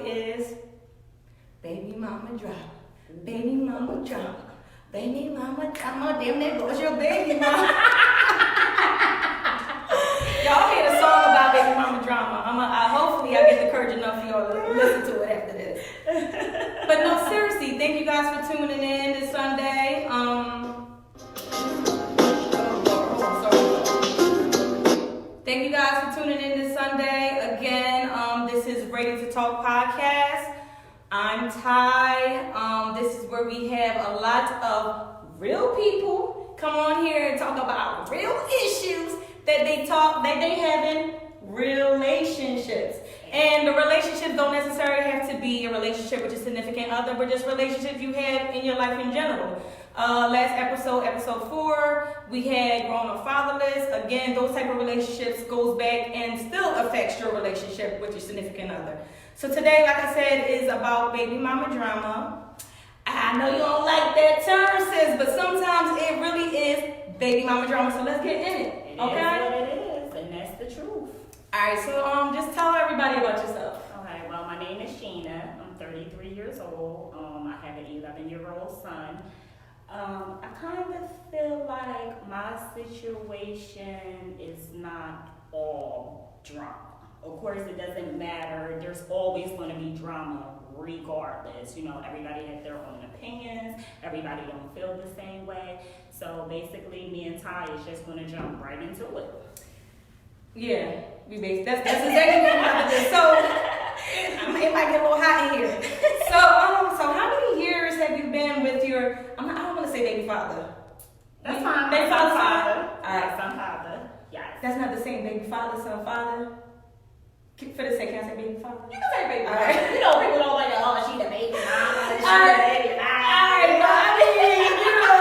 is baby mama drama. Baby mama drama. Baby mama drama. Damn, there goes your baby mama. Y'all hear a song about baby mama drama. Hopefully I get the courage enough for y'all to listen to it after this. But no, seriously, thank you guys for tuning in this Sunday. Thank you guys for tuning in this Sunday. Again, this is Ready to Talk podcast. I'm Ty. This is where we have a lot of real people come on here and talk about real issues that they have in relationships. And the relationships don't necessarily have to be a relationship with your significant other, but just relationships you have in your life in general. Last episode 4, we had grown up fatherless. Again, those type of relationships goes back and still affects your relationship with your significant other. So today, like I said, is about baby mama drama. I know you don't like that term, sis, but sometimes it really is baby mama drama. So let's get in it. It is what it is, and that's the truth. Alright, so just tell everybody about yourself. Okay, well, my name is Sheena. I'm 33 years old. I have an 11-year-old son. I kind of feel like my situation is not all drama. Of course, it doesn't matter. There's always going to be drama regardless. You know, everybody has their own opinions. Everybody don't feel the same way. So basically, me and Ty is just going to jump right into it. Yeah, that's exactly what I'm about to do. So it might get a little hot in here. So how many years have you been with your? I don't want to say baby father. That's fine. Baby father. All right, son father. Yes. That's not the same. Baby father, son father. For the sake, can I say baby father? You can say baby father. Right. You know, people don't like, oh, she the baby mama. She All the right. baby mama. All right, but I mean, you know.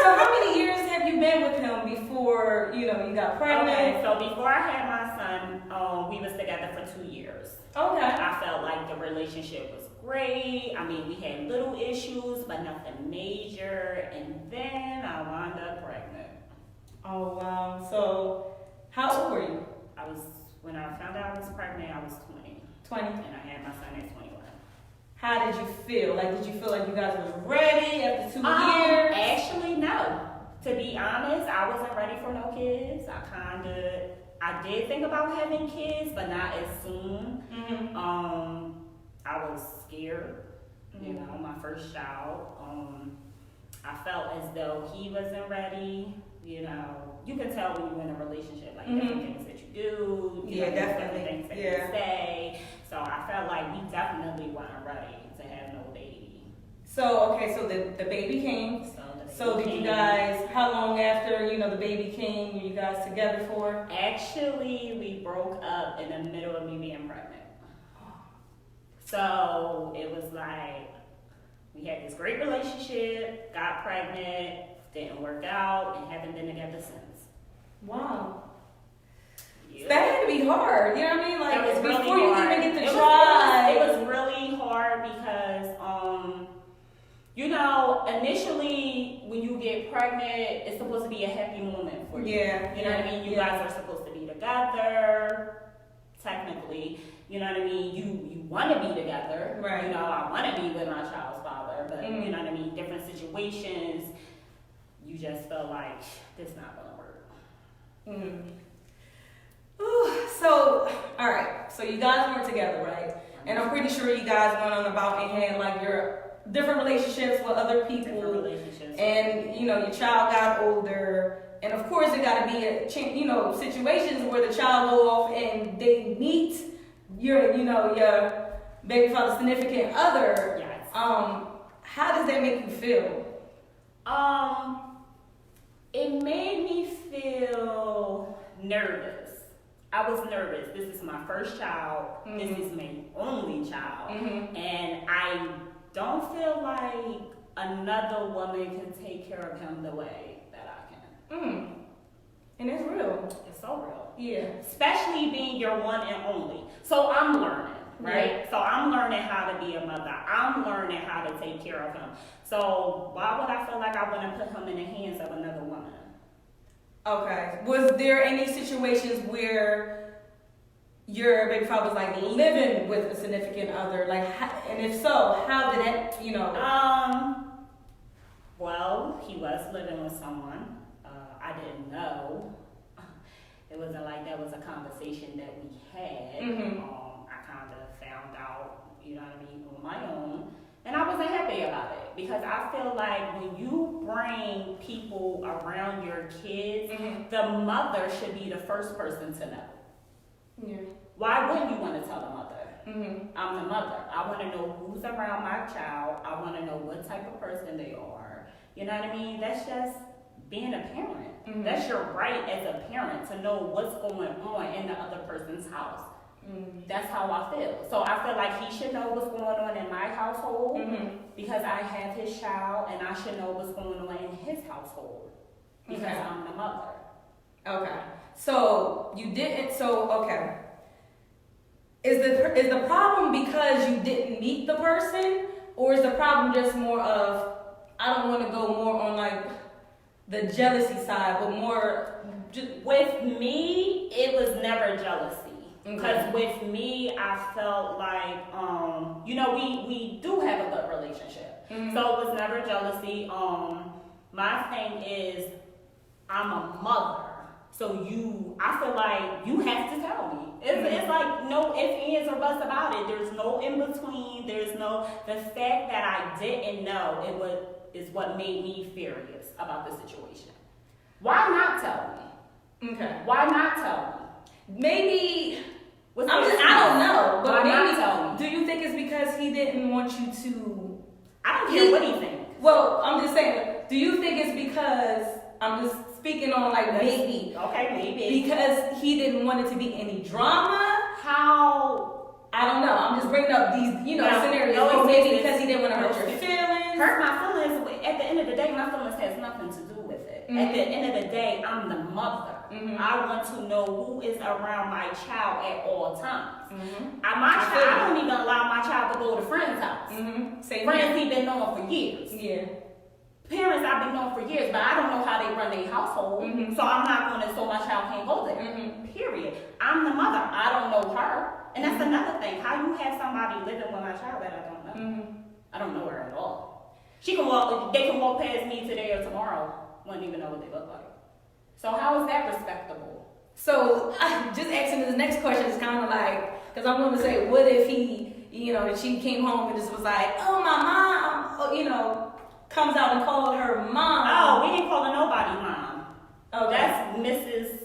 So how many years have you been with him before you got pregnant? Okay, so before I had my son, we was together for 2 years. Okay. I felt like the relationship was great. I mean, we had little issues, but nothing major. And then I wound up pregnant. Oh wow. So how old were you? When I found out I was pregnant, I was 20. 20. And I had my son at 21. How did you feel? Like, did you feel like you guys was ready after 2 years? Actually, no. To be honest, I wasn't ready for no kids. I did think about having kids, but not as soon. Mm-hmm. I was scared. You know, my first child. I felt as though he wasn't ready. You know, you can tell when you're in a relationship, like different things that you do. You know, definitely. Different things that you say. So I felt like we definitely weren't ready to have no baby. So the baby came. So did you guys? How long after the baby came were you guys together for? Actually, we broke up in the middle of me being pregnant. So it was like we had this great relationship, got pregnant, didn't work out, and haven't been together since. Wow. Yeah. That had to be hard. You know what I mean? Like that was before really you hard. even get to try. It was really hard because initially when you get pregnant, it's supposed to be a happy moment for you. Yeah. You know what I mean? You guys are supposed to be together, technically. You know what I mean? You want to be together. Right. You know, I want to be with my child's father, but you know what I mean? Different situations, you just feel like this not gonna work. Ooh, so, all right. So you guys weren't together, right? And I'm pretty sure you guys went on about and had like your different relationships with other people. Different relationships. And your child got older. And of course, it got to be situations where the child go off and they meet your baby father's significant other. Yes. How does that make you feel? It made me feel nervous. I was nervous. This is my first child. This is my only child. And I don't feel like another woman can take care of him the way that I can. And it's real. It's so real. Yeah. Especially being your one and only. So I'm learning, right? Yeah. So I'm learning how to be a mother. I'm learning how to take care of him. So why would I feel like I want to put him in the hands of another woman? Okay. Was there any situations where your baby father was like living with a significant other, like, and if so, how did that, Well, he was living with someone. I didn't know. It wasn't like that was a conversation that we had. Mm-hmm. I kind of found out, on my own. And I wasn't happy about it because I feel like when you bring people around your kids, mm-hmm. the mother should be the first person to know. Yeah. Why wouldn't you want to tell the mother? Mm-hmm. I'm the mother. I want to know who's around my child. I want to know what type of person they are. You know what I mean? That's just being a parent. Mm-hmm. That's your right as a parent to know what's going on in the other person's house. Mm-hmm. That's how I feel. So I feel like he should know what's going on in my household mm-hmm. because I have his child, and I should know what's going on in his household because Okay. I'm the mother. Okay. So you didn't. So okay. Is the problem because you didn't meet the person, or is the problem just more of, I don't want to go more on like the jealousy side, but more just With me, it was never jealousy. Because okay. with me, I felt like, we do have a good relationship. Mm-hmm. So it was never jealousy. My thing is, I'm a mother. So I feel like you have to tell me. It's like no ifs, ands, or buts about it. There's no in between. The fact that I didn't know is what made me furious about the situation. Why not tell me? Okay. Why not tell me? Maybe What's I don't know, but Why not tell maybe me? do you think it's because he didn't want you to? I don't care what he thinks. Well, I'm just saying. Do you think it's because I'm just speaking on like maybe? Okay, maybe. Because he didn't want it to be any drama. How? I don't know. I'm just bringing up these, scenarios. No, Maybe because he didn't want to hurt your feelings. Hurt my feelings. At the end of the day, my feelings has nothing to do with it. Mm-hmm. At the end of the day, I'm the mother. Mm-hmm. I want to know who is around my child at all times. Mm-hmm. I don't even allow my child to go to friends' house. Mm-hmm. Same Friends here. he been knowing for years. Yeah. Parents I've been knowing for years, but I don't know how they run their household. Mm-hmm. So I'm not going to, so my child can't go there. Mm-hmm. Period. I'm the mother. I don't know her. And that's another thing. How you have somebody living with my child that I don't know? Mm-hmm. I don't know her at all. They can walk past me today or tomorrow. Wouldn't even know what they look like. So how is that respectable? So just asking this next question is kind of like, because I'm going to say, what if he, she came home and just was like, oh, my mom, comes out and called her mom. Oh, we ain't calling nobody mom. Okay. That's Mrs.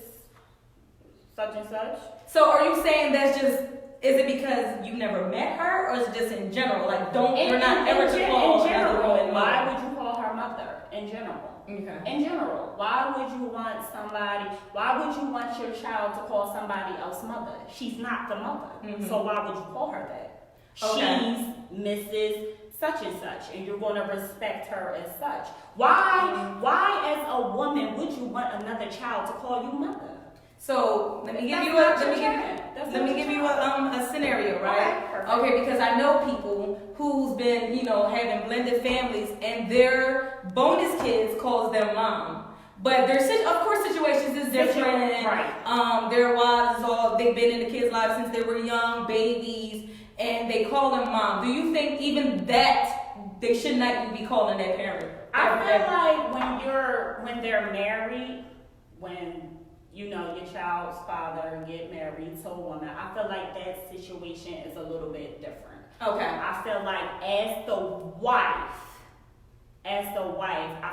Such and such. So are you saying that's just, is it because you never met her, or is it just in general? Like, you're not ever to call another woman mother? Why would you call her mother in general? Okay. In general, why would you want your child to call somebody else mother? She's not the mother. Mm-hmm. So why would you call her that? Okay. She's Mrs. Such and such, and you're going to respect her as such. Why as a woman would you want another child to call you mother? So let me give you a scenario, right? Okay, because I know people who's been, having blended families, and their bonus kids calls them mom. But of course, situations is different. Right. Their wives they've been in the kids' lives since they were young babies, and they call them mom. Do you think even that they should not be calling their parent? I feel like when they're married, when your child's father get married to a woman, I feel like that situation is a little bit different. Okay. I feel like as the wife, I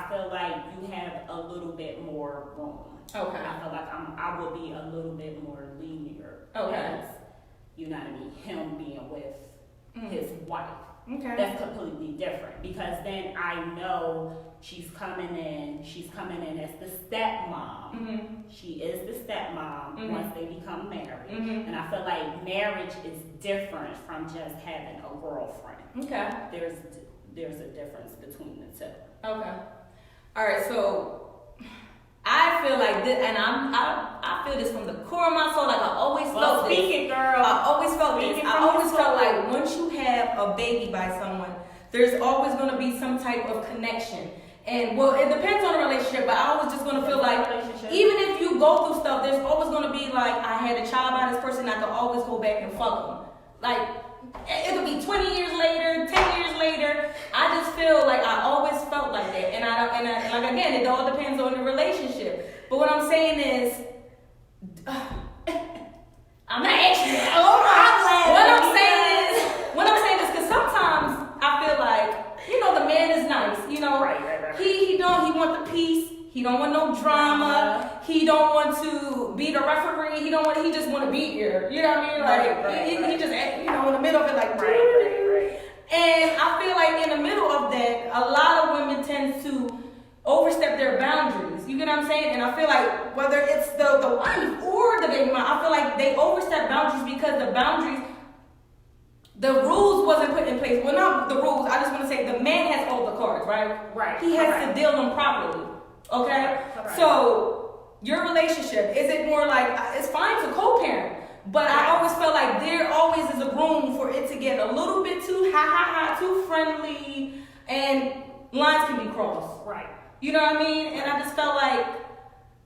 feel like you have a little bit more room. Okay. I feel like I would be a little bit more lenient. Okay. As, him being with his wife. Okay. That's completely different because then I know she's coming in as the stepmom. Mm-hmm. She is the stepmom once they become married. Mm-hmm. And I feel like marriage is different from just having a girlfriend. Okay. There's a difference between the two. Okay. All right. So I feel like this, and I feel this from the core of my soul. Like I always felt this. Speak it, girl. I always felt this. Speak it I from always your felt soul. like once you have a baby by someone, there's always going to be some type of connection. And well, it depends on the relationship, but I always just gonna feel like even if you go through stuff, there's always gonna be like, I had a child by this person, I could always go back and fuck them. Like, it could be 20 years later, 10 years later. I just feel like I always felt like that. And I like, again, it all depends on the relationship. But what I'm saying is, I'm not asking you. What I'm saying is, because sometimes I feel like, you know, the man is nice. You know, Right. he want the peace. He don't want no drama. He don't want to be the referee. He just want to be here. You know what I mean? Like he just, you know, in the middle of it, like. Right. And I feel like in the middle of that, a lot of women tend to overstep their boundaries. You get what I'm saying? And I feel like whether it's the wife or the baby mom, I feel like they overstep boundaries because the rules wasn't put in place. Well, not the rules. I just want to say the man has all the cards, right? Right. He has to deal them properly. Okay? Correct. So, your relationship, is it more like, it's fine to co-parent, but I always felt like there always is a room for it to get a little bit too too friendly, and lines can be crossed. Right. You know what I mean? And I just felt like,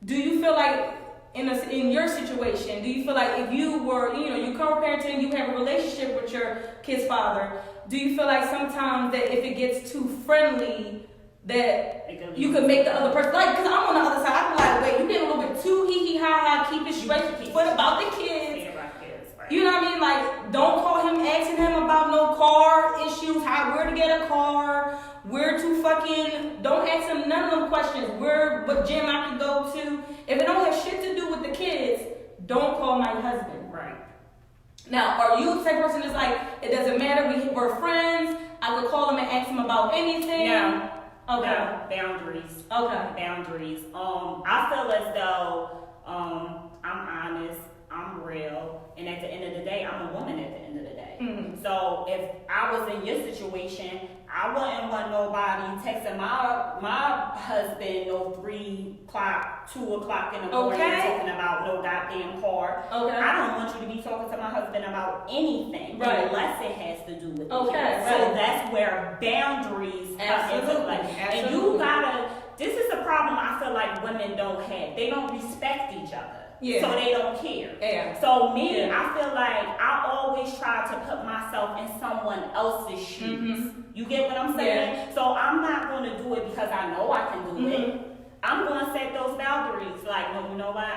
do you feel like, in your situation, do you feel like if you were, you know, you co-parenting, you have a relationship with your kid's father, do you feel like sometimes that if it gets too friendly, that you could make the other person, like, because I'm on the other side, I'm like, wait, you getting a little bit too hee-hee-ha-ha, keep it straight, what about the kids? Right. You know what I mean? Like, don't call him asking him about no car issues, where to get a car, where to fucking, don't ask him none of them questions, what gym I can go to. If it don't have shit to do with the kids, don't call my husband. Right. Now, are you the type of person that's like, it doesn't matter, we're friends, I could call him and ask him about anything? No. Okay. No, boundaries. Okay. Boundaries. I feel as though I'm honest, I'm real, and at the end of the day, I'm a woman at the end of the day. Mm-hmm. So if I was in your situation, I wouldn't want nobody texting my husband no 3 o'clock, 2 o'clock in the morning talking about no goddamn car. Okay. I don't want you to be talking to my husband about anything unless it has to do with the kids. Right. So that's where boundaries come into play. And you gotta, this is a problem I feel like women don't have. They don't respect each other. Yeah. So they don't care. Yeah. So me, I feel like I always try to put myself in someone else's shoes. Mm-hmm. You get what I'm saying? Yeah. So I'm not going to do it because I know I can do it. I'm going to set those boundaries. Like, no, you know what?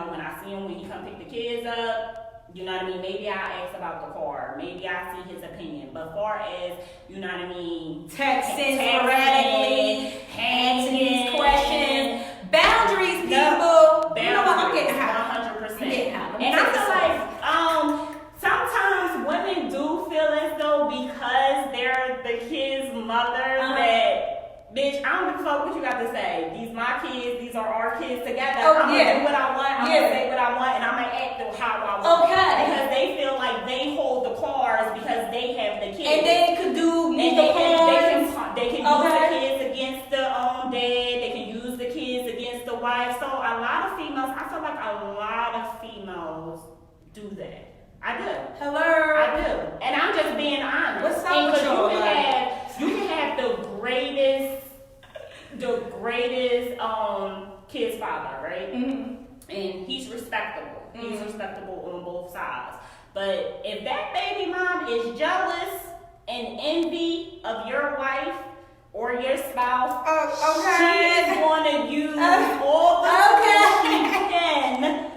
When I see him when he come pick the kids up, you know what I mean? Maybe I ask about the car. Maybe I see his opinion. But far as, you know what I mean? Texting sporadically, answering these questions. Boundaries, people. Boundaries, you know what? I'm getting hot. 100%. I'm getting hot. And I feel like sometimes women do feel as though because they're the kid's mother that, bitch, I don't give a fuck what you got to say. These my kids, these are our kids together. I'm going to do what I want, I'm going to say what I want, and I'm going to act how I want. Okay. Because they feel like they hold the cards because they have the kids. And they could do They can use the kids against the dad. They can use the kids against the wife. So a lot of females, I feel like a lot of females do that. I do. Hello. I do. And I'm just being honest. What's up with y'all? You can have the greatest kid's father, right? Mm-hmm. And he's respectable. He's respectable on both sides. But if that baby mom is jealous and envy of your wife or your spouse, she's going to use all the tools she can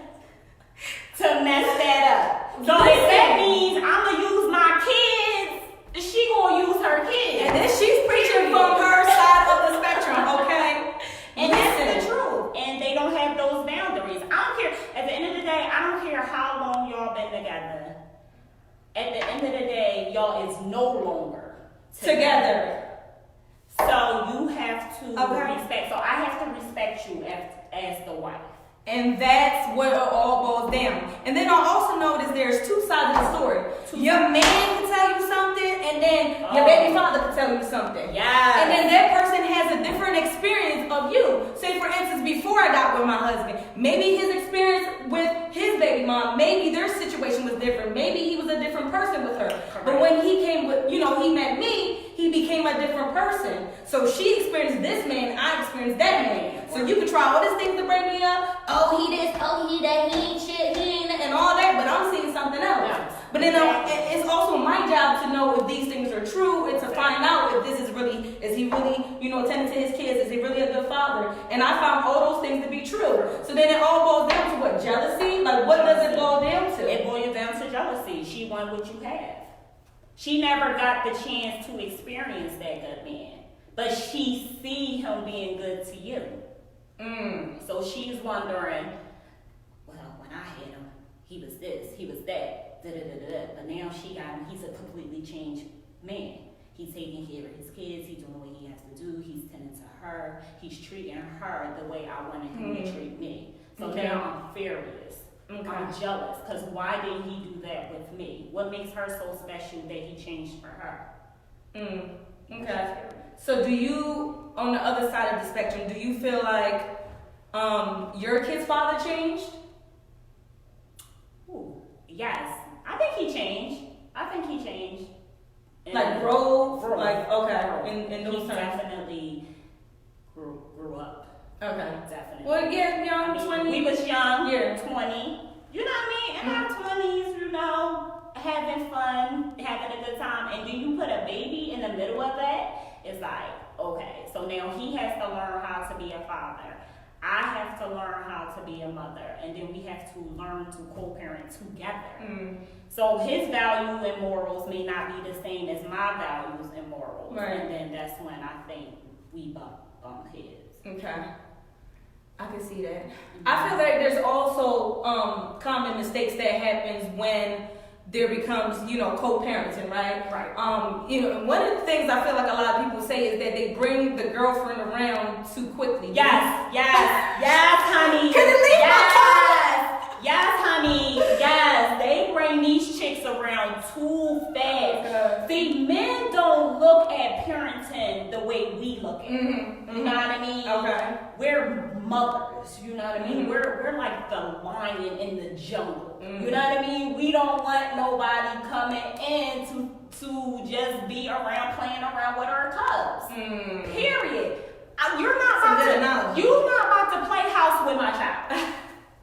to mess that up. So if that means I'm going to use my kids, she going to use her kids. And then she's preaching from her side of the spectrum, okay? And that's the truth. And they don't have those boundaries. I don't care. At the end of the day, I don't care how long y'all been together. At the end of the day, y'all is no longer together. So you have to respect. So I have to respect you as the wife. And that's what it all boils down. And then I also notice there's 2 sides of the story. Your man can tell you something, and then your baby father can tell you something. Yeah. And then that person has a different experience of you. Say, for instance, before I got with my husband, maybe his experience with his baby mom, maybe their situation was different. Maybe he was a different person with her. Correct. But when he came with, he met me, he became a different different person. So she experienced this man, I experienced that man. So you can try all these things to bring me up. Oh, he this, oh, he that, he ain't shit, he ain't that, and all that, but I'm seeing something else. Yeah. But then it's also my job to know if these things are true and to find out if this is really, is he really, tending to his kids? Is he really a good father? And I found all those things to be true. So then it all boils down to what? Jealousy? Like, what does it boil down to? It boils down to jealousy. She want what you have. She never got the chance to experience that good man. But she see him being good to you. So she's wondering, well, when I had him, he was this, he was that. But now she got him, he's a completely changed man. He's taking care of his kids, he's doing what he has to do, he's tending to her, he's treating her the way I wanted him to treat me. So now I'm furious. I'm jealous, because why didn't he do that with me? What makes her so special that he changed for her? Okay. So do you, on the other side of the spectrum, do you feel like your kid's father changed? Ooh, yes. I think he changed. And like growth? Like, okay, growth. in those he terms. Definitely grew up. Okay. Definitely. Well, yeah, young, 20. We was young, Yeah. 20. You know what I mean? In our 20s, having fun, having a good time. And then you put a baby in the middle of that, it's like, okay. So now he has to learn how to be a father. I have to learn how to be a mother, and then we have to learn to co-parent together. So his value and morals may not be the same as my values and morals, right. And then that's when I think we bump heads. Okay, I can see that. I feel like there's also common mistakes that happens when there becomes, co-parenting, right? Right. One of the things I feel like a lot of people say is that they bring the girlfriend around too quickly. Yes, honey. Can it leave my car? Yes, honey. Yes, they bring these chicks around too fast. Okay. See, men don't look at parenting the way we look at it. You know what I mean? Okay. We're mothers, you know what I mean? We're like the lion in the jungle. You know what I mean? We don't want nobody coming in to just be around playing around with our cubs. Period. You're not about to play house with my child.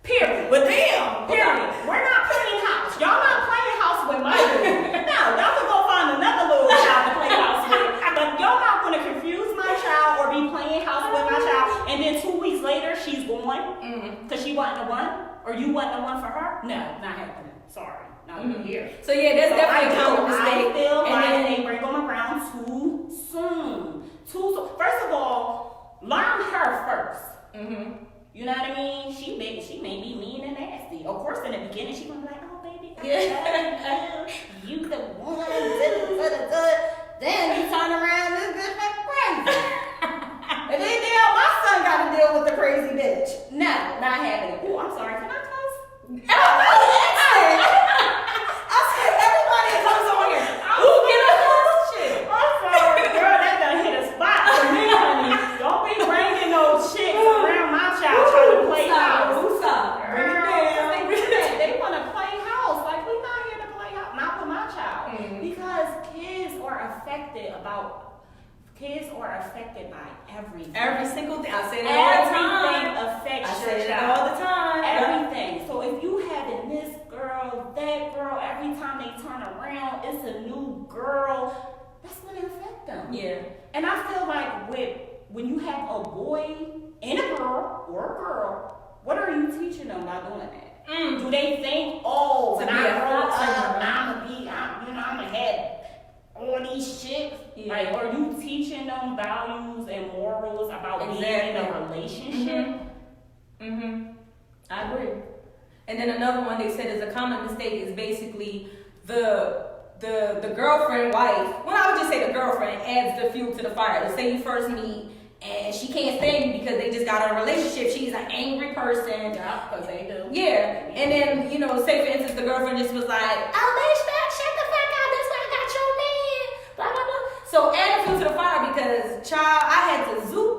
Period. But damn. Period. We're not playing house. Y'all not playing house with my dude. No, y'all can go find another little child to play house with. But y'all not gonna confuse my child or be playing house with my child, and then 2 weeks later she's gone because she wasn't the one, or you wasn't the one for her. No, not happening. Sorry, not over here. So yeah, that's definitely a common mistake. I feel like they bring them around too soon. First of all, learn her first. You know what I mean? She may be mean and nasty. Of course, in the beginning, she gonna be like, "Oh, baby, you the one." Then you turn around, this bitch like crazy. And then my son got to deal with the crazy bitch. No, not happening. Oh, I'm sorry. Can I cuss? I said everybody that comes on here. Who get a cuss shit? I'm sorry, girl. That done hit a spot for me, honey. Don't be bringing those chicks around my child trying to play house. They want to play house. Like, we not here to play house. Not with my child. Because kids are affected by everything. Every single thing. I say it all the time. Everything affects I your say it child. all the time. Everything. So if you having this girl, that girl, every time they turn around, it's a new girl. That's gonna affect them. Yeah. And I feel like when you have a boy and a girl, what are you teaching them by doing that? Do they think, when I grow up, I'm gonna have all these shit? Yeah. Like, are you teaching them values and morals about being in a relationship? I agree. And then another one they said is a common mistake is basically the girlfriend wife. Well, I would just say the girlfriend adds the fuel to the fire. Let's say you first meet and she can't stand you because they just got in a relationship. She's an angry person. Yeah, because they do. Yeah. And then, say for instance the girlfriend just was like, "Oh, bitch, shut the fuck up. That's why I got your man." Blah blah blah. So add fuel to the fire because I had to zoop.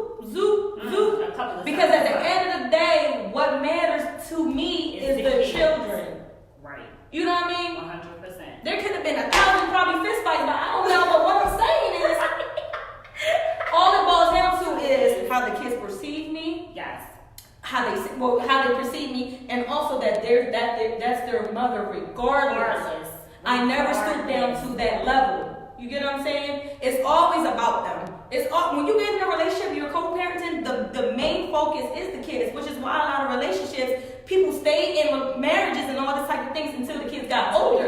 Because at the end of the day, what matters to me is the children. Right. You know what I mean? 100%. There could have been 1,000 probably fist fights, but I don't know. But what I'm saying is, how the kids perceive me. Yes. How they perceive me, and also that that's their mother regardless. I never stoop down to that level. You get what I'm saying? It's always about them. When you get in a relationship, you're co-parenting, the main focus is the kids, which is why a lot of relationships, people stay in marriages and all this type of things until the kids got older.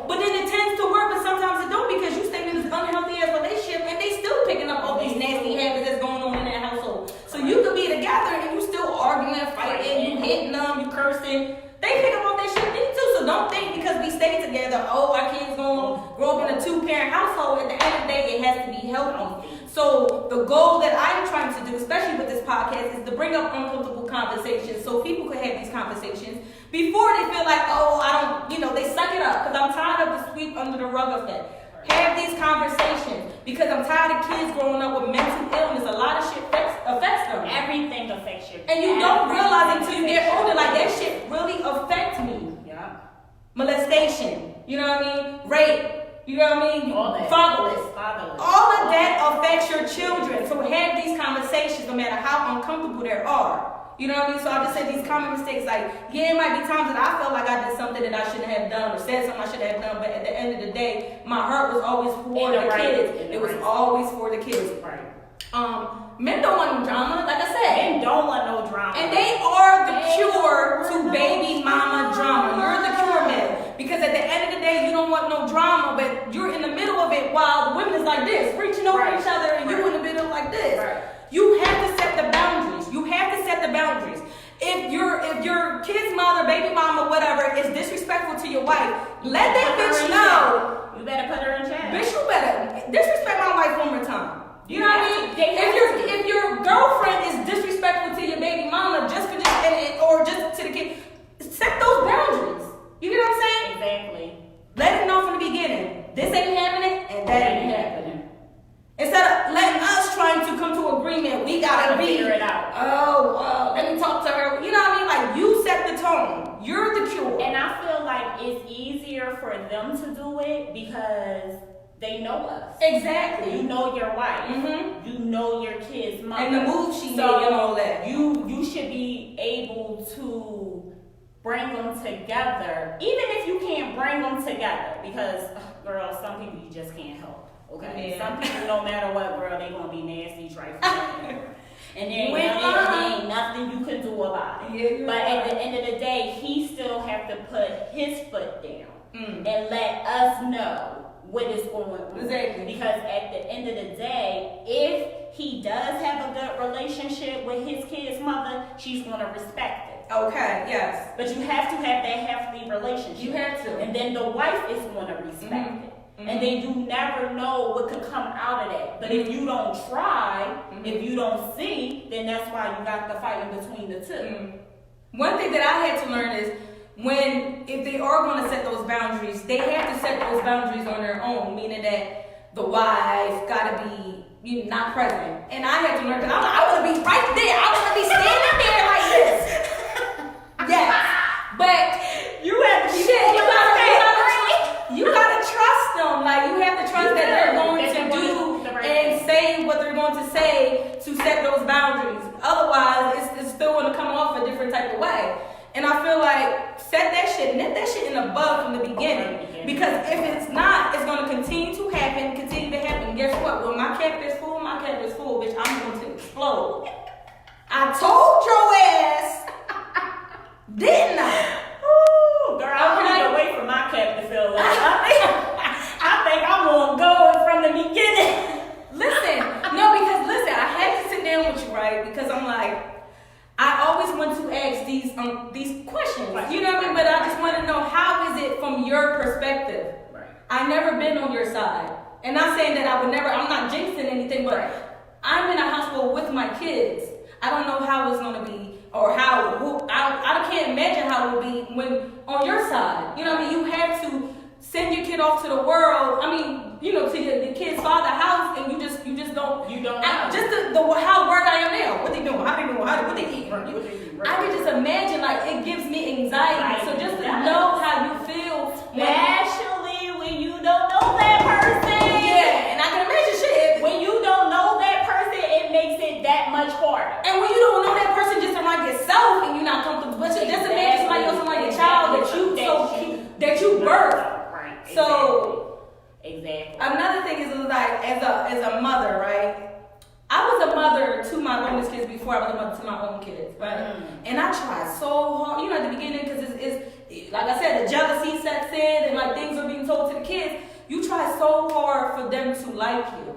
But then it tends to work, but sometimes it don't, because you stay in this unhealthy ass relationship and they still picking up all these nasty habits that's going on in that household. So you could be together and you still arguing, fighting, you hitting them, you cursing. They pick up on that shit too. So don't think because we stay together, our kids gonna grow up in a 2-parent household. At the end of the day, it has to be healthy. So the goal that I'm trying to do, especially with this podcast, is to bring up uncomfortable conversations so people could have these conversations before they feel like, they suck it up, because I'm tired of the sweep under the rug effect. Have these conversations, because I'm tired of kids growing up with mental illness. A lot of shit affects them. Everything affects you. And you don't realize until you get older, like, that shit really affects me. Yeah. Molestation, you know what I mean? Rape, you know what I mean? All that. Fatherless. All of that that affects your children. So have these conversations no matter how uncomfortable there are. You know what I mean? So I just say these common mistakes, like, it might be times that I felt like I did something that I shouldn't have done, or said something I shouldn't have done, but at the end of the day, my heart was always for the kids. It was always for the kids. Right. Men don't want no drama, like I said. Men don't want no drama. And they are the cure to baby mama drama. You're the cure, man. Because at the end of the day, you don't want no drama, but you're in the middle of it while the women is like this, reaching over each other, and you in the middle like this. Right. You have to set the boundaries. You have to set the boundaries. If your kid's mother, baby mama, whatever, is disrespectful to your wife, let that bitch know. You better put her in check. Bitch, you better disrespect my wife one more time. You know what I mean? If your girlfriend is disrespectful to your baby mama just or just to the kid, set those boundaries. You get what I'm saying? Exactly. Let it know from the beginning. This ain't happening and that ain't happening. Instead of letting us trying to come to agreement, we gotta figure it out. Let me talk to her. You know what I mean? Like, you set the tone. You're the cure. And I feel like it's easier for them to do it because they know us. Exactly. You know your wife. Mm-hmm. You know your kid's mother. And the moves she made and all that. You should be able to bring them together, even if you can't bring them together, because, girl, some people you just can't help. Okay, yeah. Some people, no matter what, girl, they gonna be nasty, trifling, and there ain't nothing you can do about it. Yeah, but at the end of the day, he still have to put his foot down and let us know what is going on. Exactly. Because at the end of the day, if he does have a good relationship with his kid's mother, she's gonna respect it. Okay, yes. But you have to have that healthy relationship. You have to. And then the wife is gonna respect it. And then you never know what could come out of that. But if you don't try, if you don't see, then that's why you got the fight in between the two. One thing that I had to learn is if they are going to set those boundaries, they have to set those boundaries on their own, meaning that the wife got to be not present. And I had to learn, because I want to be right there. I want to be standing there like this. Yes. But You have to you gotta trust them. Like, you have to trust that they're going to do and say what they're going to say to set those boundaries. Otherwise, it's still going to come off a different type of way. And I feel like nip that shit in the bud from the beginning. Because if it's not, it's going to continue to happen. Guess what? When my cup is full, bitch, I'm going to explode. I told your ass, didn't I? Ooh, girl, I can't wait for my cap to fill up. I think I'm gonna go from the beginning. Listen, I had to sit down with you, right? Because I'm like, I always want to ask these questions. You know what I mean? But I just want to know, how is it from your perspective? Right. I've never been on your side. And not saying that I'm not jinxing anything, but I'm in a hospital with my kids. I don't know how it's gonna be, or I can't imagine how it will be when on your side. You know what I mean? You have to send your kid off to the world. I mean, to the kid's father's house, and you just don't. You don't know. Just how worried I am now. What they doing? How they doing? What they eating? I can just imagine, like, it gives me anxiety. So just to know how you feel, especially when you don't know that person. Yeah, and I can imagine shit. When you don't know that person, it makes it that much harder. uncomfortable. But just imagine somebody else, like a child that you birthed. Right. So exactly. Another thing is like as a mother, right? I was a mother to my bonus kids before I was a mother to my own kids, right? And I tried so hard, you know, at the beginning, because it's like I said, the jealousy sets in, and like things are being told to the kids. You try so hard for them to like you,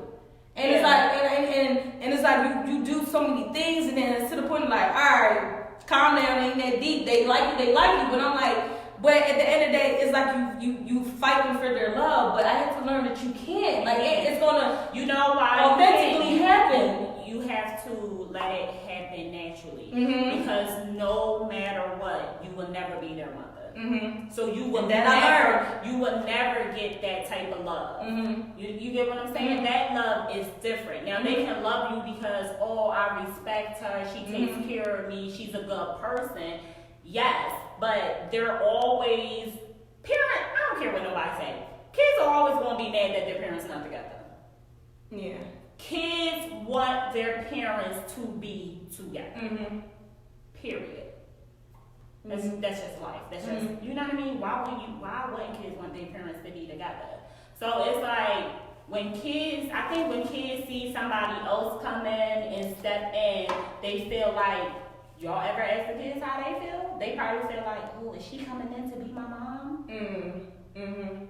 and it's like, and it's like you do so many things, and then it's to the point like, all right, calm down, ain't that deep. They like you, but I'm like, but at the end of the day, it's like you fighting for their love. But I had to learn that you can't. Like it's gonna, you know why, authentically happen. You have to let it happen naturally, Mm-hmm. because no matter what, you will never be their mother. Mm-hmm. So you will never get that type of love. Mm-hmm. You get what I'm saying? Mm-hmm. That love is different. Now they can love you because, oh, I respect her, she takes care of me, she's a good person. Yes, but they're always I don't care what nobody say. Kids are always gonna be mad that their parents are not together. Yeah. Kids want their parents to be together. Mm-hmm. Period. That's just life. That's just, you know what I mean? Why wouldn't kids want their parents to be together? So it's like when kids see somebody else come in and step in, they feel like, y'all ever ask the kids how they feel? They probably feel like, oh, is she coming in to be my mom? Mm-hmm.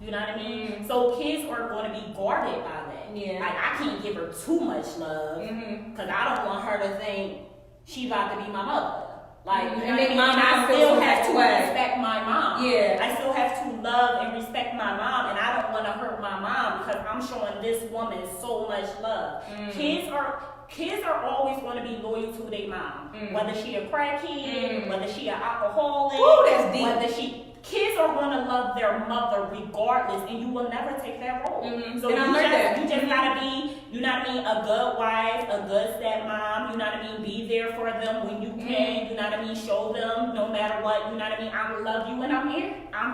You know what I mean? So kids are going to be guarded by that. Yeah. Like, I can't give her too much love because I don't want her to think she about to be my mother. Like, you know what I mean? I still have to respect my mom. Yeah. I still have to love and respect my mom, and I don't want to hurt my mom because I'm showing this woman so much love. Kids are always going to be loyal to their mom, whether she a crackhead, whether she an alcoholic, whether kids are going to love their mother regardless, and you will never take that role. So you just gotta be, you know what I mean, a good wife, a good stepmom, you know what I mean, be there for them when you can, you know what I mean, show them no matter what, you know what I mean, I love you and I'm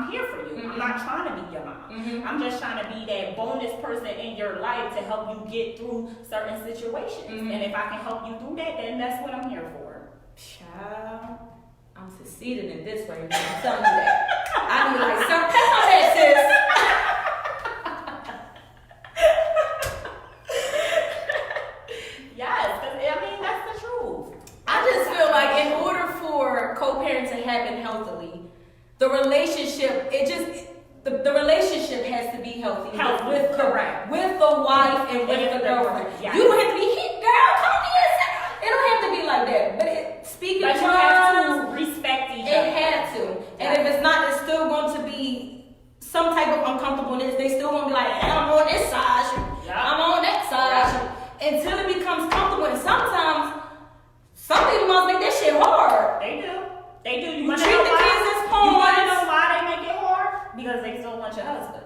here for you. I'm not trying to be your mom. I'm just trying to be that bonus person in your life to help you get through certain situations. And if I can help you through that, then that's what I'm here for. Child, I'm succeeding in this right now. I'm telling you that. I need like some pep on that, sis. Yes, I mean, that's the truth. I just feel like in order for co-parenting to happen healthily, the relationship, the relationship has to be healthy. With the wife and with the girlfriend. Yes. You don't have to be girl, come here. It don't have to be like that. But speaking but terms, you have to respect each other. It had to. And if it's not, it's still going to be some type of uncomfortableness. They still going to be like, hey, I'm on this side, I'm on that side, until it becomes comfortable. And sometimes, some people must make that shit hard. They do. You treat the kids as pawns. You want to know why they make it hard? Because they still want your husband.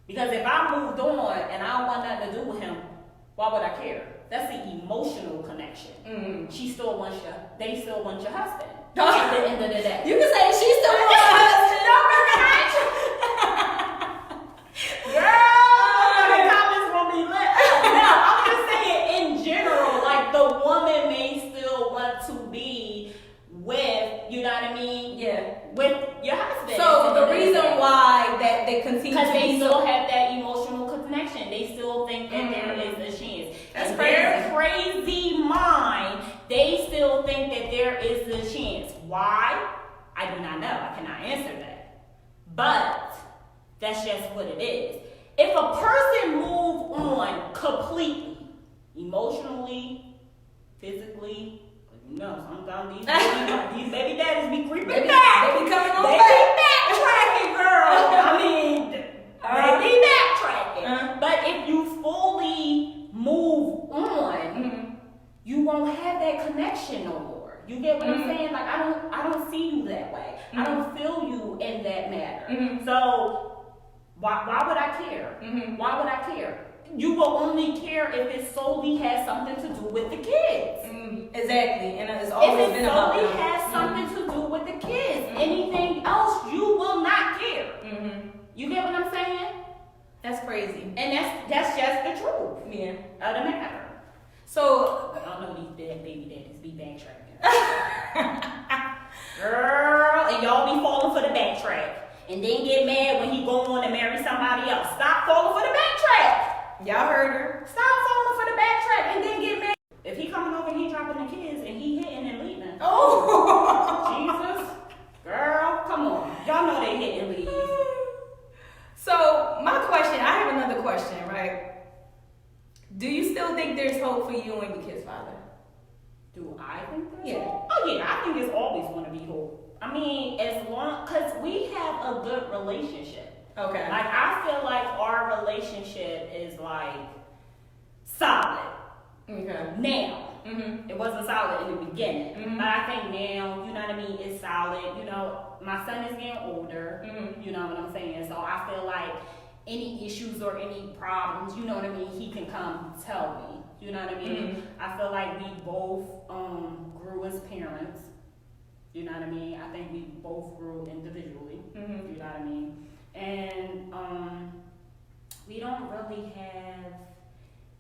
Because if I moved on and I don't want nothing to do with him, why would I care? That's the emotional connection. They still want your husband. At the end of the day. You can say she still wants her husband. Girl, the comments will be lit. No, I'm just saying in general, like the woman may still want to be with, you know what I mean? Yeah. With your husband. So the reason why that they continue because to they be still have that emotional connection. They still think that there is a chance. That's their crazy mind, they still think that there is a chance. Why? I do not know. I cannot answer that. But that's just what it is. If a person moves on completely, emotionally, physically, you know, sometimes these baby daddies be creeping back. They be coming on back. They be backtracking, girl. I mean, they be backtracking. But if you fully move on, you won't have that connection no more. You get what I'm saying? Like I don't see you that way. I don't feel you in that manner. So why would I care? Why would I care? You will only care if it solely has something to do with the kids. Exactly, and it's always been about them. If it solely has something to do with the kids, anything else you will not care. You get what I'm saying? That's crazy, and that's just the truth. Yeah, of the matter. So I don't know these baby daddies be backtracking. Girl, and y'all be falling for the backtrack. And then get mad when he go on to marry somebody else. Stop falling for the backtrack. y'all heard her. Stop falling for the backtrack and then get mad. If he coming over and he dropping the kids and he hitting and leaving. Oh, Jesus. Girl, come on. Y'all know they hit and leave. So my question, I have another question, right? Do you still think there's hope for you and your kid's father? Do I think there's Yeah. hope? Oh yeah, I think there's always going to be hope. I mean, as long, because we have a good relationship. Okay. Like, I feel like our relationship is like solid. Okay. Now. Mm-hmm. It wasn't solid in the beginning. Mm-hmm. But I think now, you know what I mean, it's solid. You know, my son is getting older. Mm-hmm. You know what I'm saying? So I feel like any issues or any problems, you know what I mean, he can come tell me. You know what I mean? Mm-hmm. I feel like we both grew as parents. You know what I mean? I think we both grew individually. Mm-hmm. You know what I mean? And we don't really have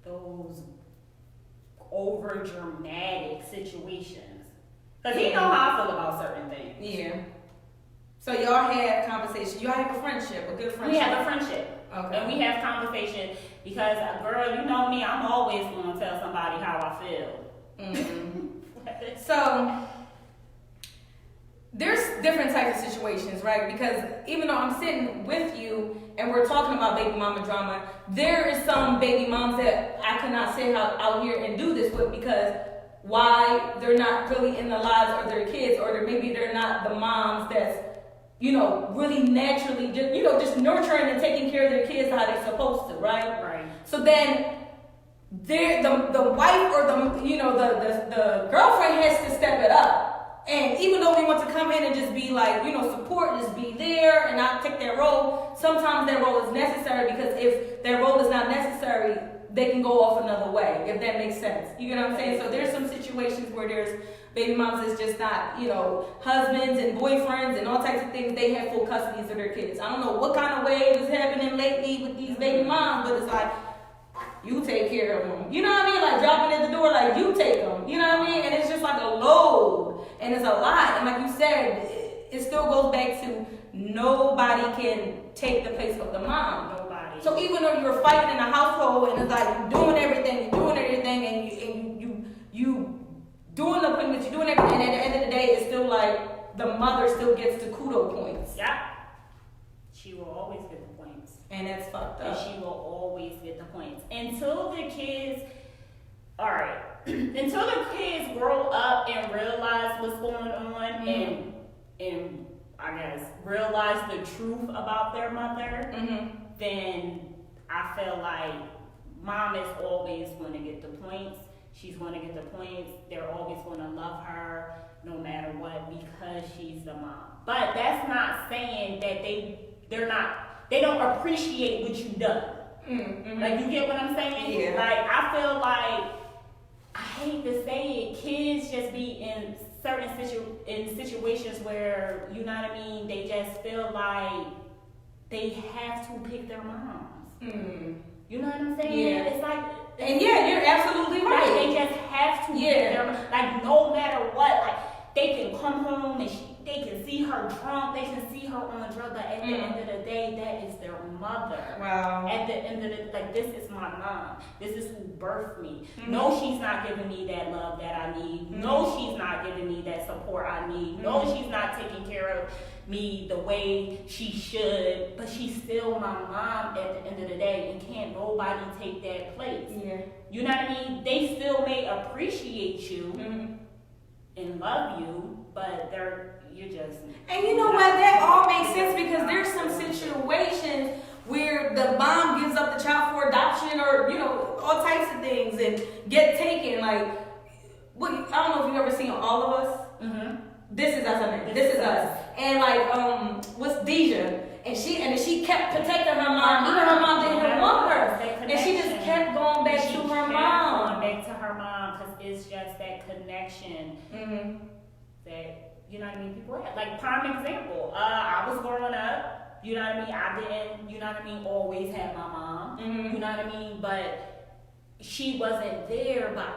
those over dramatic situations. Because he know how I feel about certain things. Yeah. So y'all had conversation. Y'all have a friendship, a good friendship. We have a friendship. Okay. And we have conversation because, girl, you know me, I'm always going to tell somebody how I feel. Mm-hmm. So there's different types of situations, right? Because even though I'm sitting with you and we're talking about baby mama drama, there is some baby moms that I cannot sit out here and do this with because why they're not really in the lives of their kids, or maybe they're not the moms that's, you know, really naturally just, you know, just nurturing and taking care of their kids how they're supposed to, right? Right. So then the wife or the girlfriend has to step it up. And even though we want to come in and just be like, you know, support, just be there and not take their role, sometimes their role is necessary, because if their role is not necessary, they can go off another way, if that makes sense. You know what I'm saying? So there's some situations where there's baby moms that's just not, you know, husbands and boyfriends and all types of things. They have full custody of their kids. I don't know what kind of wave is happening lately with these baby moms, but it's like, you take care of them. You know what I mean? Like dropping at the door, like you take them. You know what I mean? And it's just like a load. And it's a lot. And like you said, it still goes back to nobody can take the place of the mom. Nobody. So even though you're fighting in a household and it's like you're doing everything, and you doing the appointments, you're doing everything, and at the end of the day, it's still like the mother still gets the kudo points. Yep. She will always get the points. And that's fucked And up. she will always get the points. Until the kids, alright, until the kids grow up and realize what's going on, and I guess realize the truth about their mother, then I feel like mom is always going to get the points. She's going to get the points. They're always going to love her no matter what, because she's the mom. But that's not saying that they don't appreciate what you've done. Like, you get what I'm saying? Yeah. Like, I feel like, I hate to say it, kids just be in certain situations where, you know what I mean, they just feel like they have to pick their moms. You know what I'm saying? Yeah. It's like, And yeah, you're absolutely right. like, they just have to pick their moms. Like, no matter what, like, they can come home and they can see her drunk, they can see her on drugs, but at the end of the day, that is their mother. Wow. At the end of the, like, this is my mom. This is who birthed me. No, she's not giving me that love that I need. No, she's not giving me that support I need. No, she's not taking care of me the way she should, but she's still my mom at the end of the day, and can't nobody take that place. Yeah. You know what I mean? They still may appreciate you and love you, but you're just. And you know what? That all makes sense, because there's some situations where the mom gives up the child for adoption, or, you know, all types of things, and get taken. Like, I don't know if you've ever seen All of Us. This Is Us, I mean. This Is Us. And like, what's Deja? And she kept protecting her mom. Even her mom didn't want her. And she just kept going back to her mom. Going back to her mom, because it's just that connection that, you know what I mean, people have. Like, prime example, I was growing up, you know what I mean, I didn't, you know what I mean, always have my mom, you know what I mean, but she wasn't there, but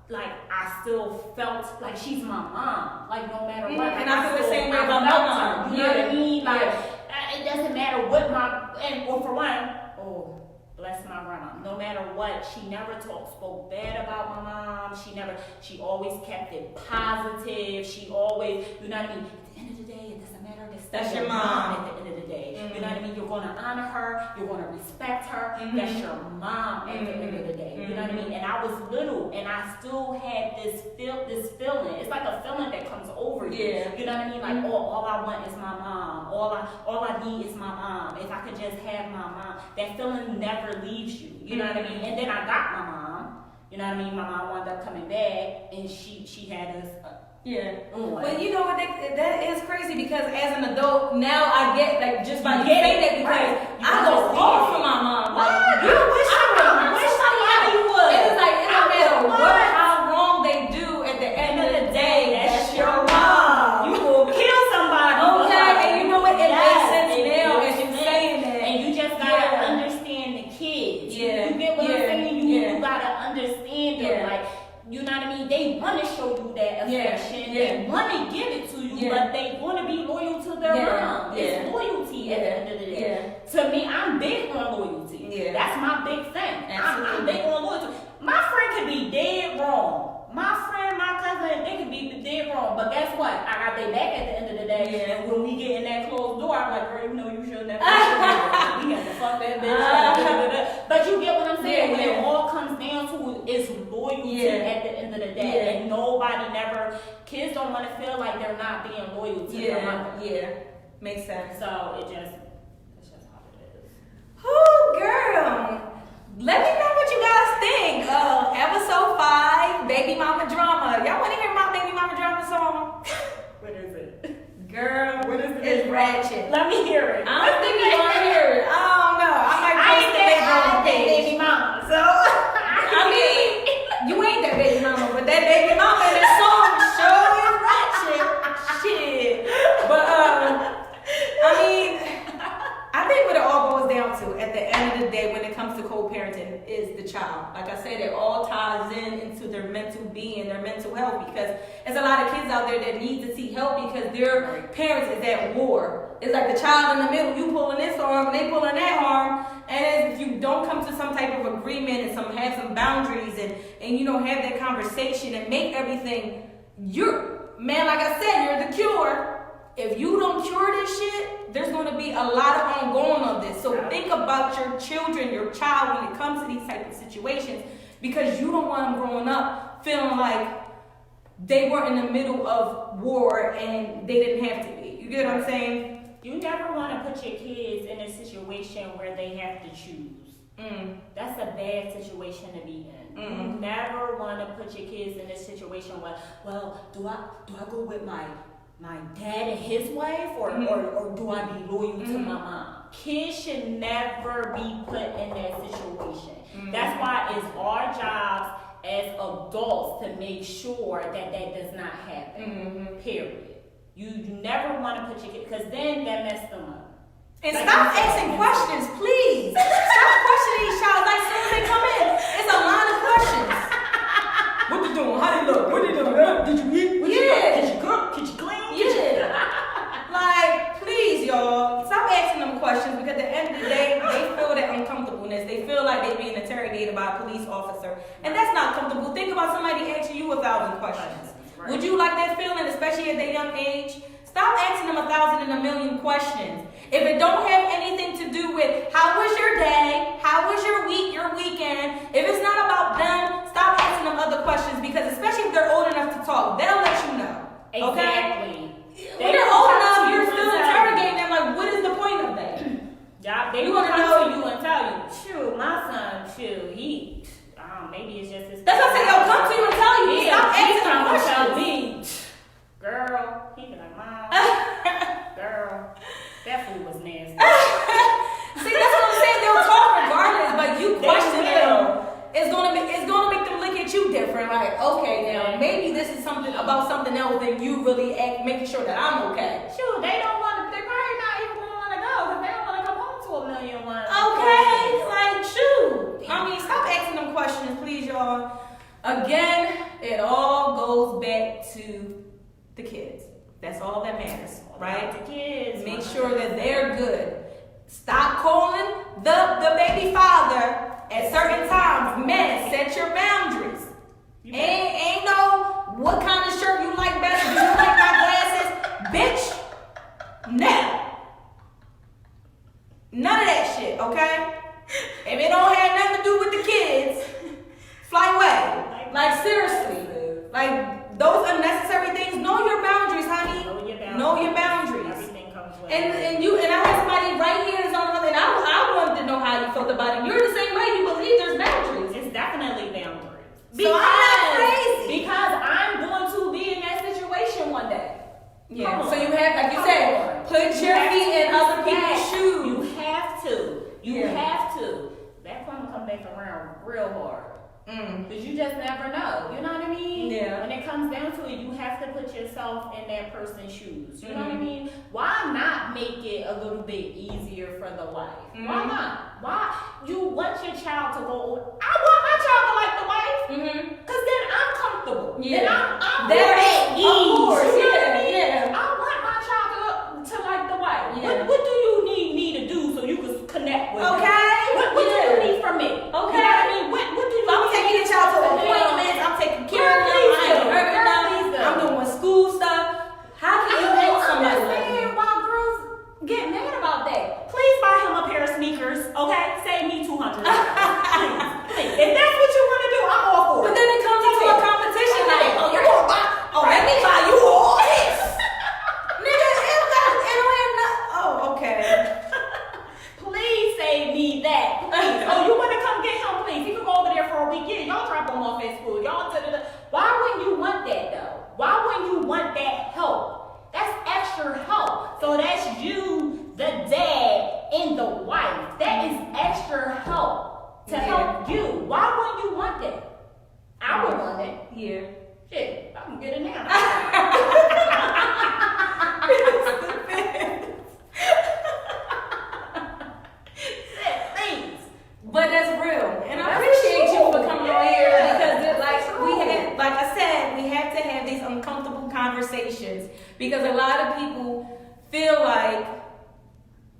like I still felt like she's my mom. Like no matter what, like, and I feel the same way about my mom. You know what I mean? Like it doesn't matter what for one, oh, bless my grandma. No matter what, she never spoke bad about my mom. She always kept it positive. She always, you know what I mean? At the end of the day, it doesn't matter. That's your mom. At the end of the day, you know what I mean? You're going to honor her. You're going to respect her. That's your mom at the end of the day. You know what I mean? And I was little, and I still had this feeling. It's like a feeling that comes over you. Yeah. You know what I mean? Like, all I want is my mom. All I need is my mom. If I could just have my mom, that feeling never leaves you. You know what I mean? And then I got my mom. You know what I mean? My mom wound up coming back, and she had us. Yeah. Well, you know what? That is crazy because as an adult, now I get, like, just by saying that because I go off for my mom. Like, you wish somebody would. It's like, it don't matter how wrong they do, at the end of the day, that's your mom. You will kill somebody. Okay, and you know what? It makes sense now as you saying that. And you just gotta understand the kids. Yeah. You get what I'm saying? You gotta understand them. Like, you know what I mean? They want to show you that affection. They want to give it to you, but they want to be loyal to their mom. It's loyalty at the end of the day. To me, I'm big on loyalty. That's my big thing. I'm big on loyalty. My friend could be dead wrong. My friend, my cousin, they could be dead wrong. But guess what? I got their back at the end of the day. And when we get in that closed door, I'm like, girl, you know you should never. We got to fuck that bitch. But you get what I'm saying? When it all comes down to is loyalty at the end of the day. And kids don't want to feel like they're not being loyal to their mother. Yeah, makes sense. So it's just how it is. Oh, girl. Let me know what you guys think. Episode 5, Baby Mama Drama. Y'all want to hear my Baby Mama Drama song? What is it? Girl, what is it? It's ratchet. Let me hear it. I don't think you want to hear it. I don't know. I might post it on the page. Baby Mama. So, I mean, you ain't that Baby Mama, but that Baby Mama in that song sure is ratchet. Shit. But, I mean, I think what it all boils down to at the end of the day when it comes to co-parenting is the child. Like I said, it all ties into their mental being, their mental health, because there's a lot of kids out there that need to seek help because their parents is at war. It's like the child in the middle, you pulling this arm and they pulling that arm, and if you don't come to some type of agreement and have some boundaries and you know, have that conversation and make everything, man, like I said, you're the cure. If you don't cure this shit, there's going to be a lot of ongoing of this. So think about your children, your child, when it comes to these type of situations, because you don't want them growing up feeling like they were in the middle of war and they didn't have to be. You get what I'm saying? You never want to put your kids in a situation where they have to choose. That's a bad situation to be in. You never want to put your kids in a situation where, well, do I go with my dad and his wife, or do I be loyal to my mom? Kids should never be put in that situation. That's why it's our jobs as adults to make sure that does not happen. Period. You never want to put your kids, because then that messed them up. And like, stop asking questions, please. Stop questioning each child like as soon as they come in. It's a line of questions. What you doing? How they look? What you doing? Did you eat? What you got? Did you cook? Did you clean? Like, please, y'all, stop asking them questions, because at the end of the day, they feel that uncomfortableness. They feel like they're being interrogated by a police officer. And that's not comfortable. Think about somebody asking you 1,000 questions. Right. Would you like that feeling, especially at their young age? Stop asking them 1,000 and a million questions. If it don't have anything to do with how was your day, how was your week, your weekend, if it's not about them, stop asking them other questions, because especially if they're old enough to talk, they'll let you know. Exactly. Okay? When they're old enough, you're still interrogating them like, what is the point of that? Yeah, they want to come to you and tell you, shoot, my son, shoot, he, maybe it's just his. That's what I said, they'll come to you and tell you. Stop asking them questions. Girl, he be like, Mom, girl, that food was nasty. See, that's what I'm saying. They'll talk regardless, but you question them. It's gonna make them look at you different. Like, okay, now maybe this is something about something else than you really making sure that I'm okay. Shoot, they don't want to. They probably not even gonna want to go because they don't want to come home to $1,000,000. Okay, like shoot. I mean, stop asking them questions, please, y'all. Again, it all goes back to the kids. That's all that matters, right? The kids. Make sure that they're good. Stop calling the baby father at certain times. Men, set your boundaries. Ain't no what kind of shirt you like better. Do you like my glasses? Bitch, no. None of that shit, okay? If it don't have nothing to do with the kids, fly away. Like seriously. Like those unnecessary things. Know your boundaries, honey. Know your boundaries. Everything comes with And I had somebody right here that's on the other end. I wanted to know how you felt about it. You're the same way. You believe there's boundaries. It's definitely boundaries. So I'm not crazy. Because I'm going to be in that situation one day. Yeah. So you have, like you said, put your feet in other people's shoes. You have to. You have to. That karma come back around real hard. Because you just never know. You know what I mean? Yeah. When it comes down to it, you have to put yourself in that person's shoes. You know what I mean? Why not make it a little bit easier for the wife? Why not? Why? You want your child to go, I want my child to like the wife. Because then I'm comfortable. Yeah. Then I'm That more is, at ease. of course. You know what I Yeah, mean? yeah. I want my child to like the wife. Yeah. What do you need me to do so you can connect with me? Okay. What do you need from me? Okay. You know what I mean? What do you I'm need taking the child to appointments. I'm taking care of them. I ain't hurting them. I'm doing school stuff. How can you help somebody like understand that? why girls get mad about that. Please buy him a pair of sneakers, okay? Save me $200. Please. If that's what you want to do, I'm all for it. But then it comes into a competition like, oh, you're gonna buy, oh, let me buy you all this. Nigga, it don't have no, oh, okay. Please save me that. Please. Oh, you want to come get him? Please. He can go over there for a week. Yeah, y'all drop him off at school. Y'all da-da-da. Why wouldn't you want that though? Why wouldn't you want that help? That's extra help. So that's you, the dad, and the wife. That is extra help to help you. Why wouldn't you want that? I would want it. Yeah. Shit, I can get it now. Please. But that's real, and I appreciate you for coming on here because, like I said, we have to have these uncomfortable conversations because a lot of people feel like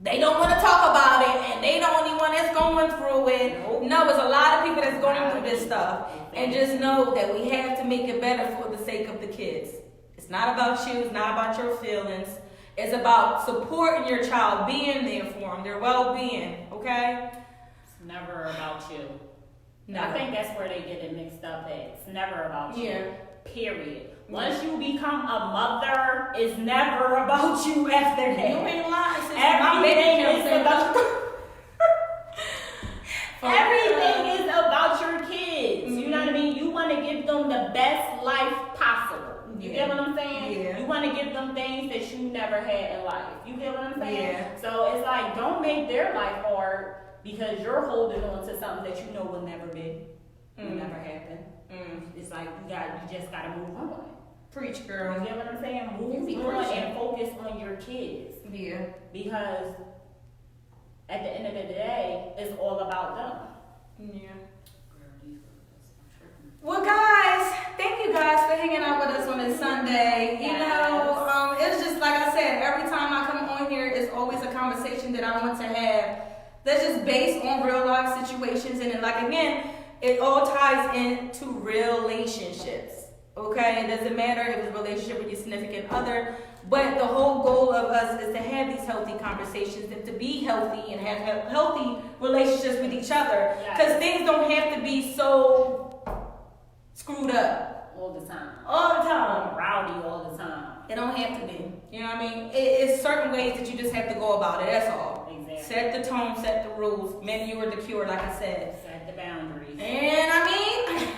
they don't want to talk about it, and they the only one that's going through it. Nope. No, there's a lot of people that's going through this stuff, and just know that we have to make it better for the sake of the kids. It's not about you. It's not about your feelings. It's about supporting your child, being there for them, their well-being. Okay. Never about you. Never. I think that's where they get it mixed up at. It's never about you. Yeah. Period. Once you become a mother, it's never about you after that. You ain't lying. Sis. Everything My baby is comes about For everything real. is about your kids. You know what I mean? You want to give them the best life possible. You get what I'm saying? Yeah. You want to give them things that you never had in life. You get what I'm saying? Yeah. So it's like, don't make their life hard because you're holding on to something that you know will never be, will never happen. It's like you just gotta move on. Preach, girl. You get what I'm saying? You be Move on preaching. and focus on your kids. Yeah. Because at the end of the day, it's all about them. Yeah. Well, guys, thank you guys for hanging out with us on this Sunday. You know, it's just like I said, every time I come on here, it's always a conversation that I want to have that's just based on real life situations. And then, like, again, it all ties into relationships. Okay? It doesn't matter if it's a relationship with your significant other, but the whole goal of us is to have these healthy conversations and to be healthy and have healthy relationships with each other. Because things don't have to be so screwed up all the time. All the time. Rowdy all the time. It don't have to be. You know what I mean? It's certain ways that you just have to go about it. That's all. Exactly. Set the tone, set the rules. Men, you are the cure, like I said. Set the boundaries. And I mean,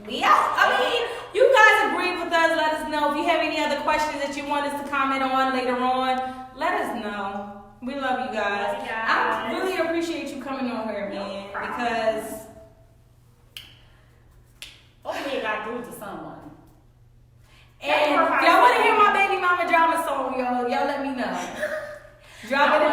we out. I mean, you guys agree with us. Let us know. If you have any other questions that you want us to comment on later on, let us know. We love you guys. Love you guys. I really appreciate you coming on here, man, because hopefully it got through to someone. and if y'all want to hear my baby mama drama song, y'all let me know. Drop it in